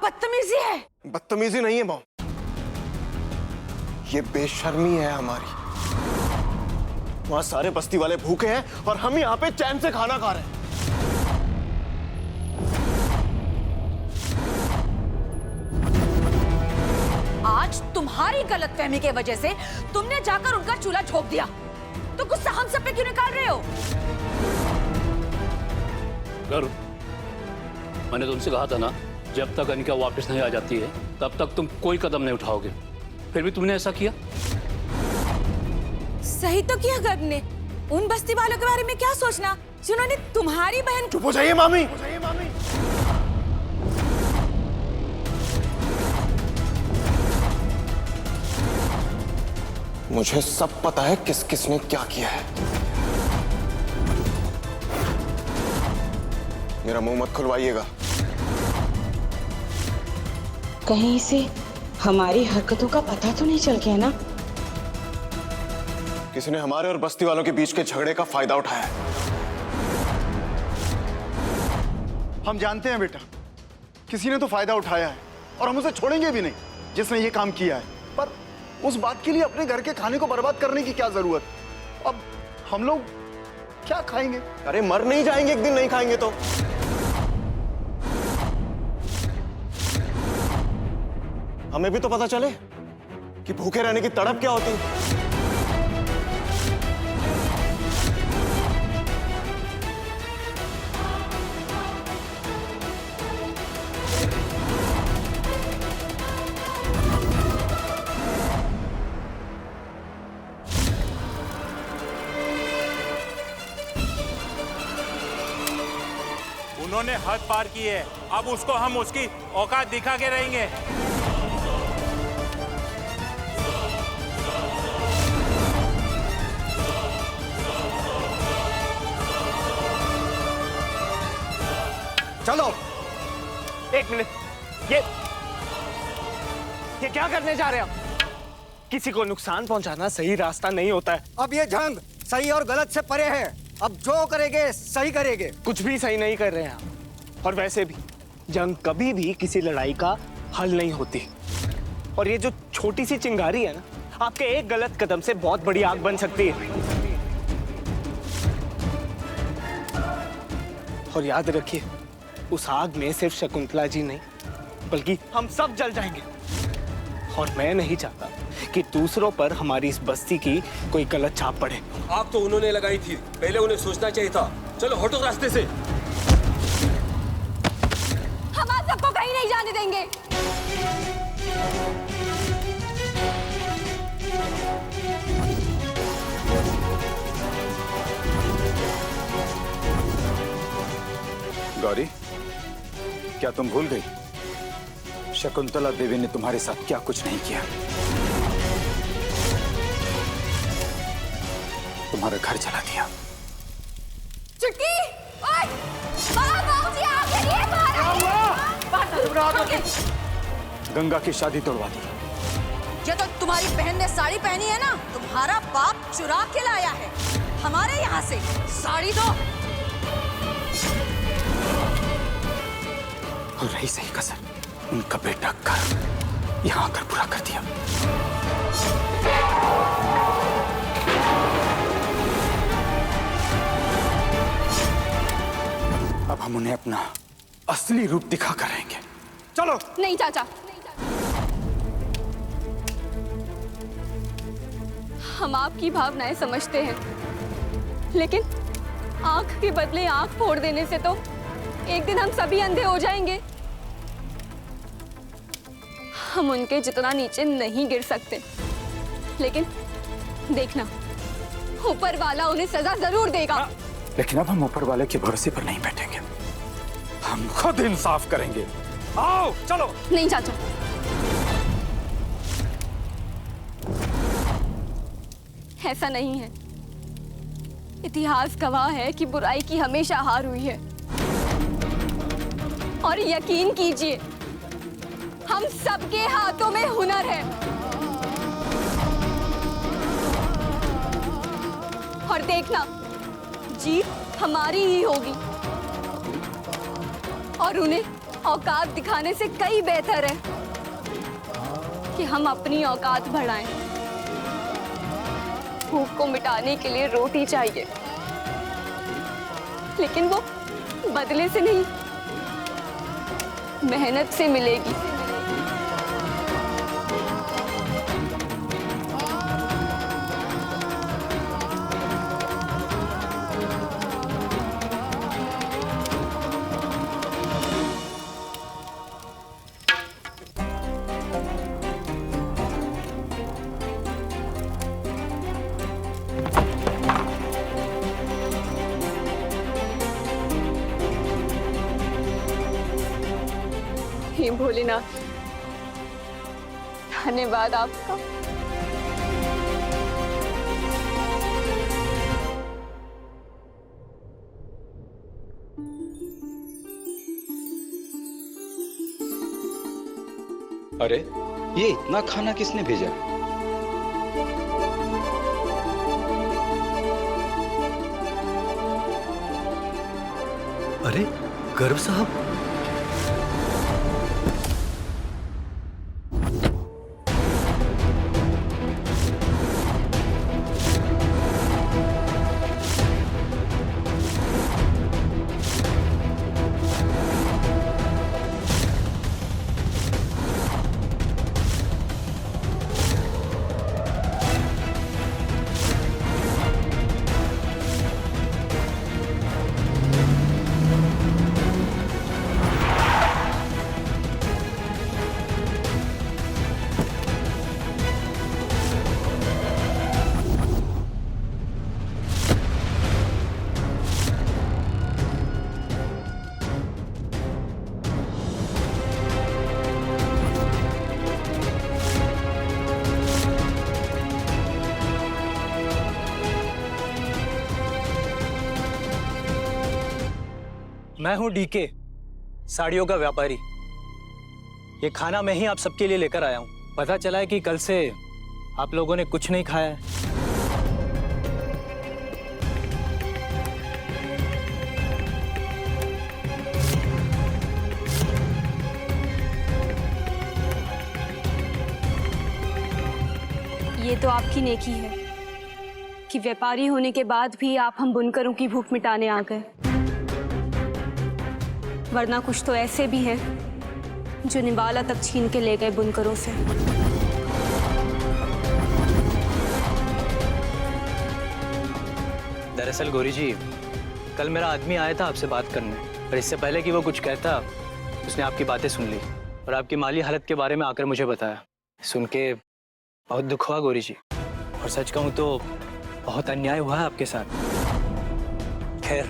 बदतमीजी है। बदतमीजी नहीं है मॉम, ये बेशर्मी है हमारी। वहां सारे बस्ती वाले भूखे हैं और हम यहाँ पे चैन से खाना खा रहे हैं। आज तुम्हारी गलतफहमी की वजह से तुमने जाकर उनका चूल्हा झोंक दिया, तो गुस्सा हम सब पे क्यों निकाल रहे हो? गौरव, मैंने तुमसे कहा था ना, जब तक अनिका वापस नहीं आ जाती है तब तक तुम कोई कदम नहीं उठाओगे। फिर भी तुमने ऐसा किया। सही तो किया गर्ग ने। उन बस्ती वालों के बारे में क्या सोचना जिन्होंने तुम्हारी बहन। चुप हो जाइए मामी। मुझे सब पता है किस किस ने क्या किया है। मेरा मुंह मत खुलवाइएगा। कहीं से हमारी हरकतों का पता तो नहीं चल गया ना? किसी ने हमारे और बस्ती वालों के बीच के झगड़े का फायदा उठाया है। हम जानते हैं बेटा, किसी ने तो फायदा उठाया है और हम उसे छोड़ेंगे भी नहीं जिसने ये काम किया है। पर उस बात के लिए अपने घर के खाने को बर्बाद करने की क्या जरूरत? अब हम लोग क्या खाएंगे? अरे मर नहीं जाएंगे एक दिन नहीं खाएंगे तो। हमें भी तो पता चले कि भूखे रहने की तड़प क्या होती है। उन्होंने हद पार की है, अब उसको हम उसकी औकात दिखा के रहेंगे। चलो, एक मिनट, ये क्या करने जा रहे हैं आप? किसी को नुकसान पहुंचाना सही रास्ता नहीं होता है। अब ये जंग सही और गलत से परे है। अब जो करेंगे सही करेंगे। कुछ भी सही नहीं कर रहे हैं आप। और वैसे भी जंग कभी भी किसी लड़ाई का हल नहीं होती। और ये जो छोटी सी चिंगारी है ना, आपके एक गलत कदम से बहुत बड़ी आग बन सकती है। और याद रखिए, उस आग में सिर्फ शकुंतला जी नहीं बल्कि हम सब जल जाएंगे। और मैं नहीं चाहता कि दूसरों पर हमारी इस बस्ती की कोई गलत छाप पड़े। आग तो उन्होंने लगाई थी, पहले उन्हें सोचना चाहिए था। चलो हटो रास्ते से। हम आज सबको कहीं नहीं जाने देंगे। गौरी, क्या तुम भूल गई शकुंतला देवी ने तुम्हारे साथ क्या कुछ नहीं किया? तुम्हारा घर जला दिया। चुटकी, ओए, बाबूजी आ गए, ये गंगा की शादी तोड़वा दी। ये तो तुम्हारी बहन ने साड़ी पहनी है ना, तुम्हारा बाप चुरा के लाया है हमारे यहाँ से। साड़ी दो। और रही सही कसर, उनका बेटा कर यहाँ आकर पूरा कर दिया। अब हम उन्हें अपना असली रूप दिखा कर रहेंगे। चलो। नहीं चाचा, हम आपकी भावनाएं समझते हैं, लेकिन आंख के बदले आंख फोड़ देने से तो एक दिन हम सभी अंधे हो जाएंगे। हम उनके जितना नीचे नहीं गिर सकते, लेकिन देखना, ऊपर वाला उन्हें सजा जरूर देगा। लेकिन अब हम ऊपर वाले के भरोसे पर नहीं बैठेंगे, हम खुद इंसाफ करेंगे। आओ चलो। नहीं चाचा, ऐसा नहीं है। इतिहास गवाह है कि बुराई की हमेशा हार हुई है। और यकीन कीजिए, हम सबके हाथों में हुनर है। और देखना, जीत हमारी ही होगी और उन्हें औकात दिखाने से कई बेहतर है कि हम अपनी औकात बढ़ाएं। भूख को मिटाने के लिए रोटी चाहिए, लेकिन वो बदले से नहीं, मेहनत से मिलेगी। हे भोलेनाथ, धन्यवाद आपका। अरे ये इतना खाना किसने भेजा? अरे गर्व साहब, मैं हूं डीके, साड़ियों का व्यापारी। ये खाना मैं ही आप सबके लिए लेकर आया हूं। पता चला है कि कल से आप लोगों ने कुछ नहीं खाया है। ये तो आपकी नेकी है कि व्यापारी होने के बाद भी आप हम बुनकरों की भूख मिटाने आ गए, वरना कुछ तो ऐसे भी हैं जो निवाला तक छीन के ले गए बुनकरों से। दरअसल गौरी जी, कल मेरा आदमी आया था आपसे बात करने, और इससे पहले कि वो कुछ कहता उसने आपकी बातें सुन ली और आपकी माली हालत के बारे में आकर मुझे बताया। सुन के बहुत दुख हुआ गौरी जी, और सच कहूँ तो बहुत अन्याय हुआ है आपके साथ। खैर,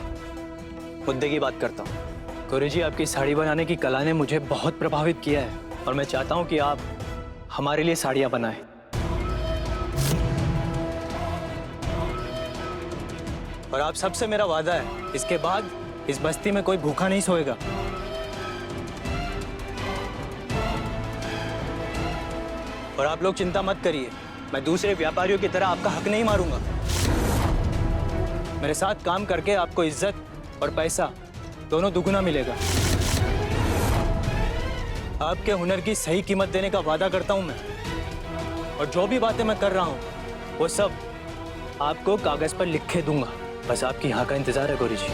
मुद्दे की बात करता हूँ। गौरी जी, आपकी साड़ी बनाने की कला ने मुझे बहुत प्रभावित किया है, और मैं चाहता हूँ कि आप हमारे लिए साड़ियाँ बनाएं। और आप सबसे मेरा वादा है, इसके बाद इस बस्ती में कोई भूखा नहीं सोएगा। और आप लोग चिंता मत करिए, मैं दूसरे व्यापारियों की तरह आपका हक नहीं मारूंगा। मेरे साथ काम करके आपको इज्जत और पैसा दोनों दुगुना मिलेगा। आपके हुनर की सही कीमत देने का वादा करता हूं मैं, और जो भी बातें मैं कर रहा हूं वो सब आपको कागज पर लिख के दूंगा। बस आपकी यहाँ का इंतजार है गौरी जी।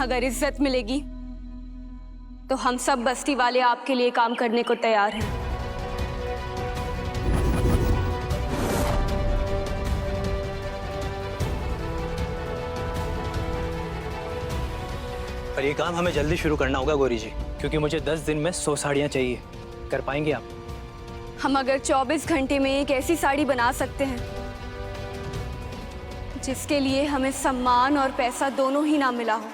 अगर इज्जत मिलेगी तो हम सब बस्ती वाले आपके लिए काम करने को तैयार हैं। पर ये काम हमें जल्दी शुरू करना होगा गौरी जी, क्योंकि मुझे 10 दिन में 100 साड़ियाँ चाहिए। कर पाएंगे आप? हम अगर 24 घंटे में एक ऐसी साड़ी बना सकते हैं जिसके लिए हमें सम्मान और पैसा दोनों ही ना मिला हो,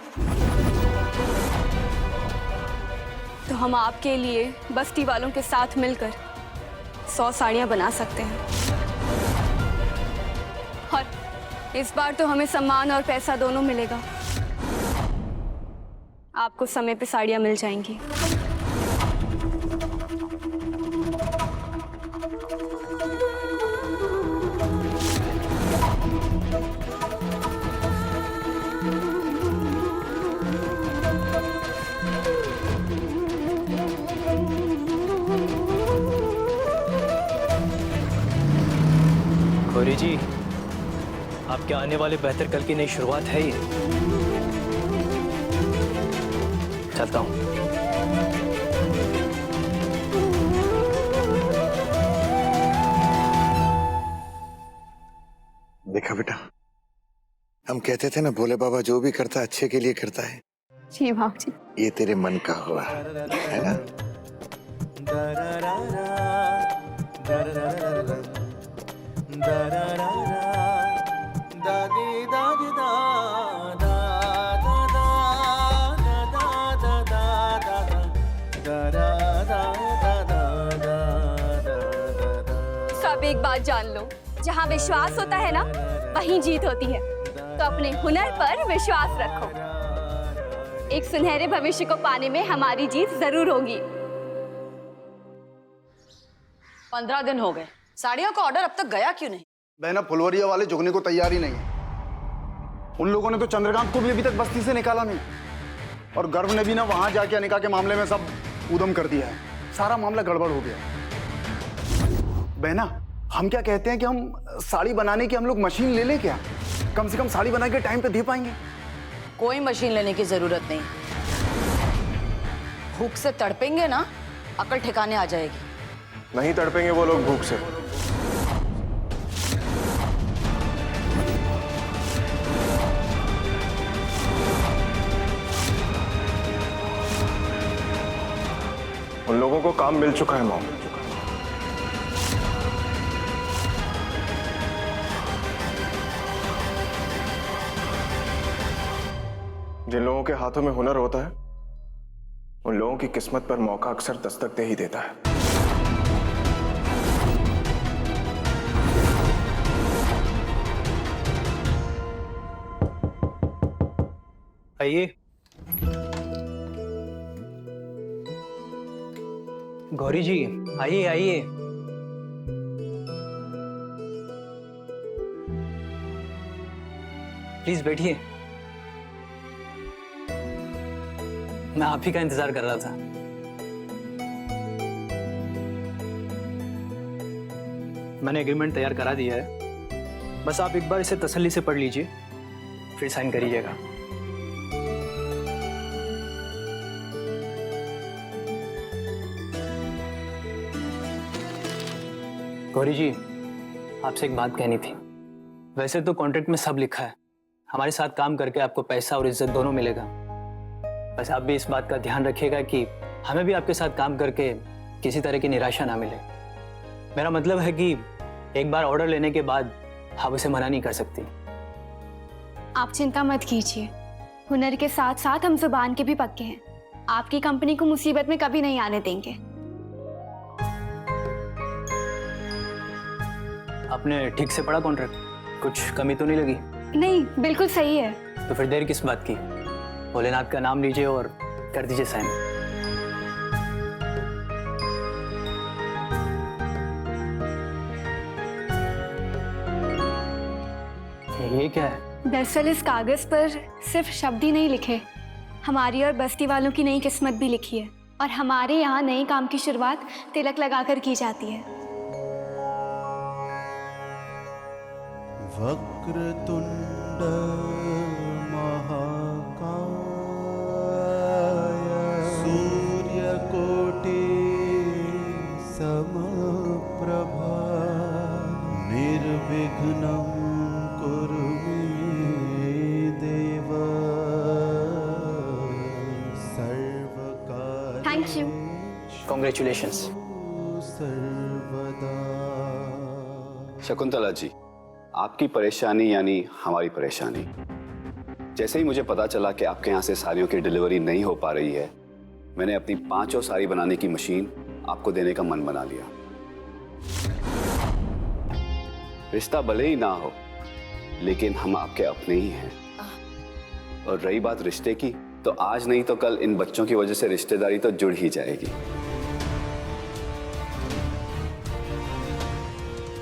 तो हम आपके लिए बस्ती वालों के साथ मिलकर 100 साड़ियाँ बना सकते हैं। और इस बार तो हमें सम्मान और पैसा दोनों मिलेगा। आपको समय पे साड़ियाँ मिल जाएंगी। गौरी जी, आपके आने वाले बेहतर कल की नई शुरुआत है ये। चलता हूँ। देखा बेटा, हम कहते थे ना भोले बाबा जो भी करता है अच्छे के लिए करता है। जी बाप जी। ये तेरे मन का हुआ है ना? सब एक बात जान लो, जहाँ विश्वास होता है ना वहीं जीत होती है। तो अपने हुनर पर विश्वास रखो। एक सुनहरे भविष्य को पाने में हमारी जीत जरूर होगी। 15 दिन हो गए, साड़ियों का ऑर्डर अब तक गया क्यों नहीं? बहना, फुलवरिया वाले झुकने को तैयार ही नहीं है। उन लोगों ने तो चंद्रकांत को भी अभी तक बस्ती से निकाला नहीं, और गर्व ने भी ना वहां जाके अनिका के मामले में सब उदम कर दिया है। सारा मामला गड़बड़ हो गया। बहना, हम क्या कहते हैं कि हम साड़ी बनाने की हम लोग मशीन ले लें क्या? कम से कम साड़ी बना के टाइम पे दे पाएंगे। कोई मशीन लेने की जरूरत नहीं। भूख से तड़पेंगे ना, अकल ठिकाने आ जाएगी। नहीं तड़पेंगे वो लोग भूख से। उन लोगों को काम मिल चुका है मॉम। जिन लोगों के हाथों में हुनर होता है उन लोगों की किस्मत पर मौका अक्सर दस्तक दे ही देता है। आइए। गौरी जी, आइए आइए। प्लीज बैठिए। मैं आप ही का इंतजार कर रहा था। मैंने एग्रीमेंट तैयार करा दिया है, बस आप एक बार इसे तसल्ली से पढ़ लीजिए, फिर साइन करिएगा। गौरी जी, आपसे एक बात कहनी थी। वैसे तो कॉन्ट्रैक्ट में सब लिखा है, हमारे साथ काम करके आपको पैसा और इज्जत दोनों मिलेगा। बस आप भी इस बात का ध्यान रखिएगा कि हमें भी आपके साथ काम करके किसी तरह की निराशा ना मिले। मेरा मतलब है कि एक बार ऑर्डर लेने के बाद आप उसे मना नहीं कर सकती। आप चिंता मत कीजिए, हुनर के साथ साथ हम जुबान के भी पक्के हैं। आपकी कंपनी को मुसीबत में कभी नहीं आने देंगे। आपने ठीक से पढ़ा कॉन्ट्रैक्ट? कुछ कमी तो नहीं लगी? नहीं, बिल्कुल सही है। तो फिर देर किस बात की? भोलेनाथ का नाम लीजिए और कर दीजिए साइन। ये क्या है? दरअसल इस कागज पर सिर्फ शब्द ही नहीं लिखे, हमारी और बस्ती वालों की नई किस्मत भी लिखी है। और हमारे यहाँ नए काम की शुरुआत तिलक लगाकर की जाती है। वक्रतुंड महाकाय सूर्यकोटि समप्रभा निर्विघ्नं कुरु मे देव सर्वकार्येषु थैंक यू। कॉन्ग्रेचुलेशंस। सर्वदा। शकुंतला जी, आपकी परेशानी यानी हमारी परेशानी। जैसे ही मुझे पता चला कि आपके यहाँ से साड़ियों की डिलीवरी नहीं हो पा रही है, मैंने अपनी 5 साड़ी बनाने की मशीन आपको देने का मन बना लिया। रिश्ता भले ही ना हो, लेकिन हम आपके अपने ही हैं। और रही बात रिश्ते की, तो आज नहीं तो कल इन बच्चों की वजह से रिश्तेदारी तो जुड़ ही जाएगी।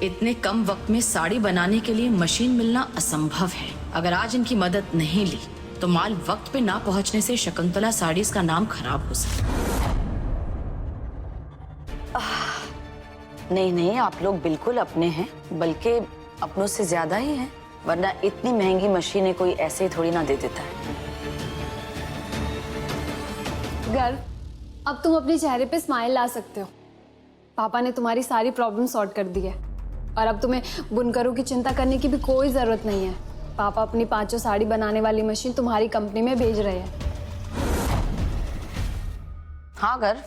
इतने कम वक्त में साड़ी बनाने के लिए मशीन मिलना असंभव है। अगर आज इनकी मदद नहीं ली तो माल वक्त पे ना पहुंचने से शकुंतला साड़ीज का नाम खराब हो सकता है। नहीं नहीं, आप लोग बिल्कुल अपने हैं, बल्कि अपनों से ज्यादा ही है, वरना इतनी महंगी मशीनें कोई ऐसे ही थोड़ी ना दे देता है। गर्व, अब तुम अपने चेहरे पे स्माइल ला सकते हो। पापा ने तुम्हारी सारी प्रॉब्लम सॉर्ट कर दी है और अब तुम्हें बुनकरों की चिंता करने की भी कोई ज़रूरत नहीं है। पापा अपनी 5 साड़ी बनाने वाली मशीन तुम्हारी कंपनी में भेज रहे हैं। हाँ गर्व,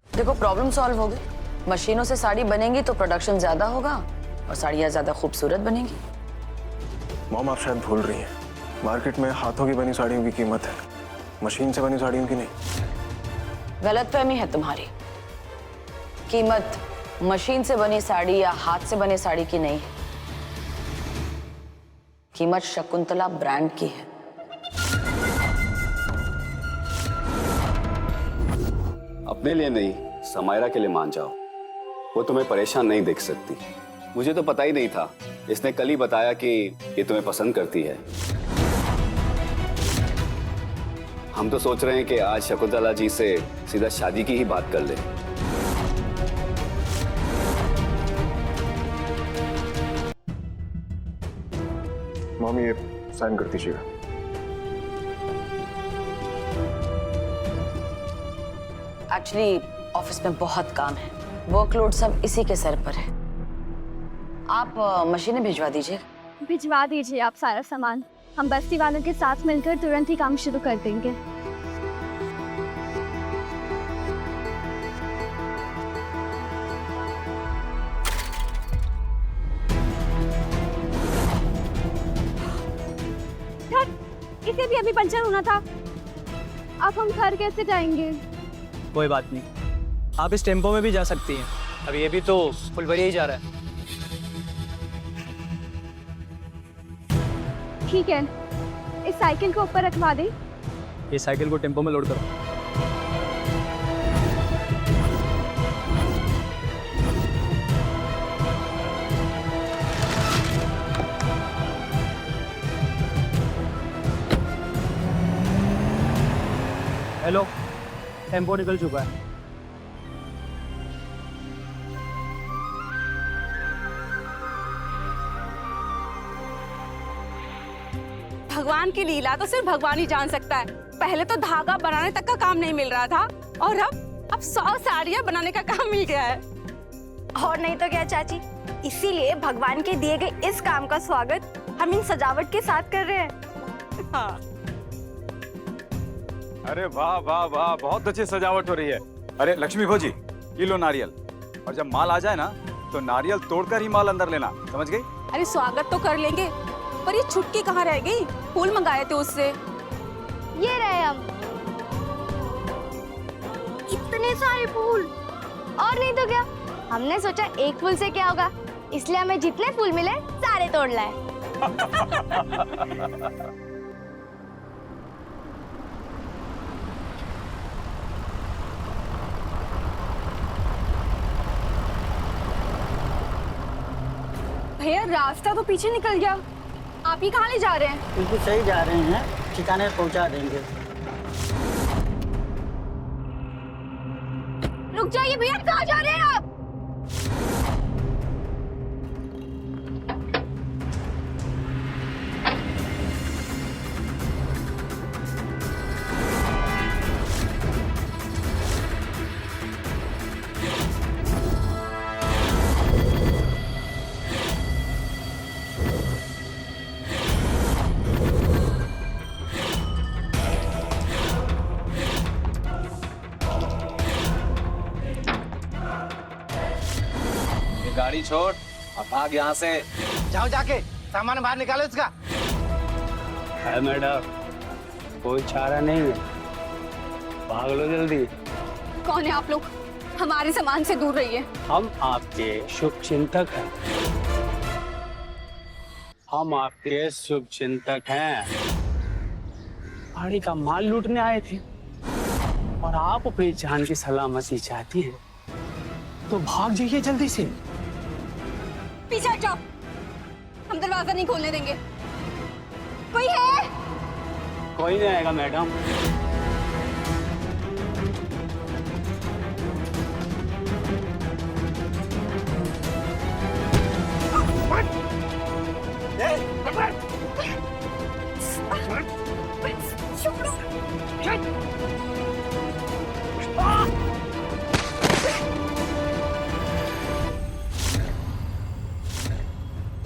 देखो प्रॉब्लम सॉल्व हो गई। मशीनों से साड़ी बनेगी तो प्रोडक्शन ज्यादा होगा और साड़ियाँ ज्यादा खूबसूरत बनेंगी। मॉम, आप शायद भूल रही हैं, मार्केट में हाथों की बनी साड़ियों की कीमत है, मशीन से बनी साड़ियों की नहीं। गलतफहमी है तुम्हारी। कीमत मशीन से बनी साड़ी या हाथ से बनी साड़ी की नहीं है, कीमत शकुंतला ब्रांड की है। अपने लिए नहीं, समायरा के लिए मान जाओ। वो तुम्हें परेशान नहीं देख सकती। मुझे तो पता ही नहीं था, इसने कल ही बताया कि ये तुम्हें पसंद करती है। हम तो सोच रहे हैं कि आज शकुंतला जी से सीधा शादी की ही बात कर ले। मॉमी, ये साइन कर दीजिएगा। एक्चुअली ऑफिस में बहुत काम है, वर्कलोड सब इसी के सर पर है। आप मशीनें भिजवा दीजिए। भिजवा दीजिए आप सारा सामान, हम बस्ती वालों के साथ मिलकर तुरंत ही काम शुरू कर देंगे। इसे भी अभी पंचर होना था, अब हम घर कैसे जाएंगे? कोई बात नहीं, आप इस टेम्पो में भी जा सकती हैं। अब ये भी तो फुलवरिया ही जा रहा है। ठीक है, इस साइकिल को ऊपर रखवा दे। ये साइकिल को टेम्पो में लोड करो। हेलो, टेम्पो निकल चुका है। भगवान की लीला तो सिर्फ भगवान ही जान सकता है। पहले तो धागा बनाने तक का काम नहीं मिल रहा था और अब 100 साड़ियाँ बनाने का काम मिल गया है। और नहीं तो क्या चाची, इसीलिए भगवान के दिए गए इस काम का स्वागत हम इन सजावट के साथ कर रहे हैं। हाँ। अरे वाह वाह वाह, बहुत अच्छी सजावट हो रही है। अरे लक्ष्मी भोजी, ये लो नारियल, और जब माल आ जाए ना तो नारियल तोड़कर ही माल अंदर लेना, समझ गई? अरे स्वागत तो कर लेंगे, पर ये छुटकी कहाँ रह गई? फूल मंगाए थे उससे। ये रहे हम, इतने सारे फूल। और नहीं तो क्या, हमने सोचा एक फूल से क्या होगा, इसलिए हमें जितने फूल मिले सारे तोड़ लाए। भैया रास्ता तो पीछे निकल गया, आप ही कहाँ ले जा रहे हैं? बिल्कुल सही जा रहे हैं, ठिकाने पहुंचा देंगे। रुक जाइए भैया, कहाँ जा रहे हैं आप? गाड़ी छोड़ और भाग यहाँ से। जाओ, जाके सामान बाहर निकालो इसका। है मैडम, कोई चारा नहीं है, भाग लो जल्दी। कौन है आप लोग? हमारे सामान से दूर रहिए। हम आपके शुभ चिंतक हैं। हम आपके शुभ चिंतक हैं। पहाड़ी का माल लूटने आए थे और आप अपनी जान की सलामती चाहती हैं, तो भाग जाइए जल्दी से। पीछे हट जाओ, हम दरवाजा नहीं खोलने देंगे। कोई है? कोई नहीं आएगा मैडम।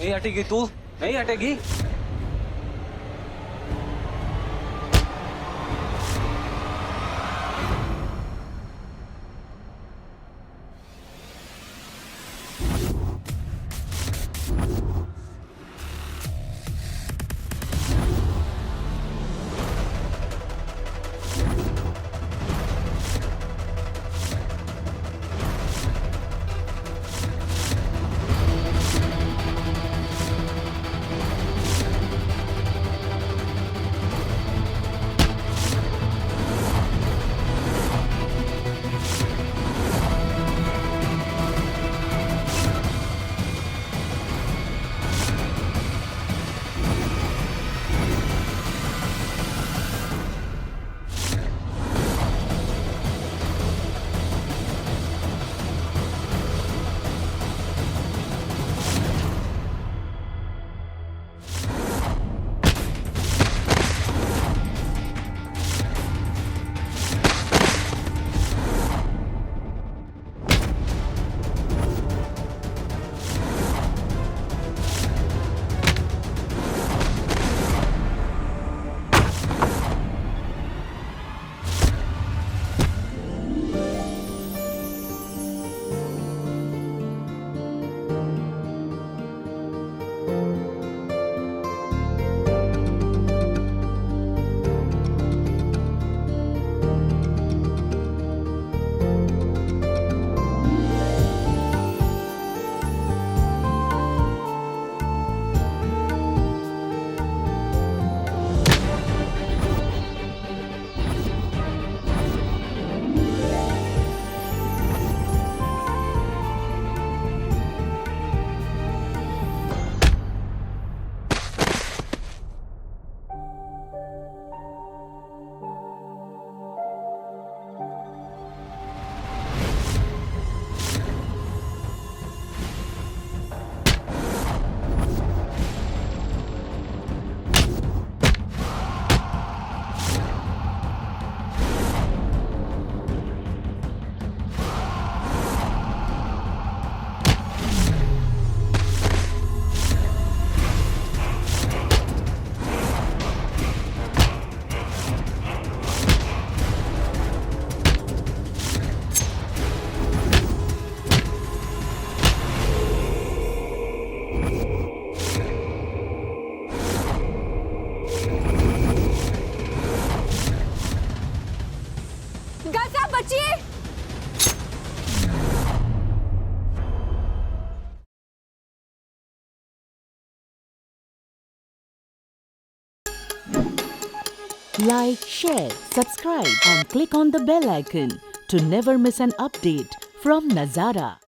नहीं हटेगी तू, नहीं हटेगी। Like, share, subscribe and click on the bell icon to never miss an update from Nazara.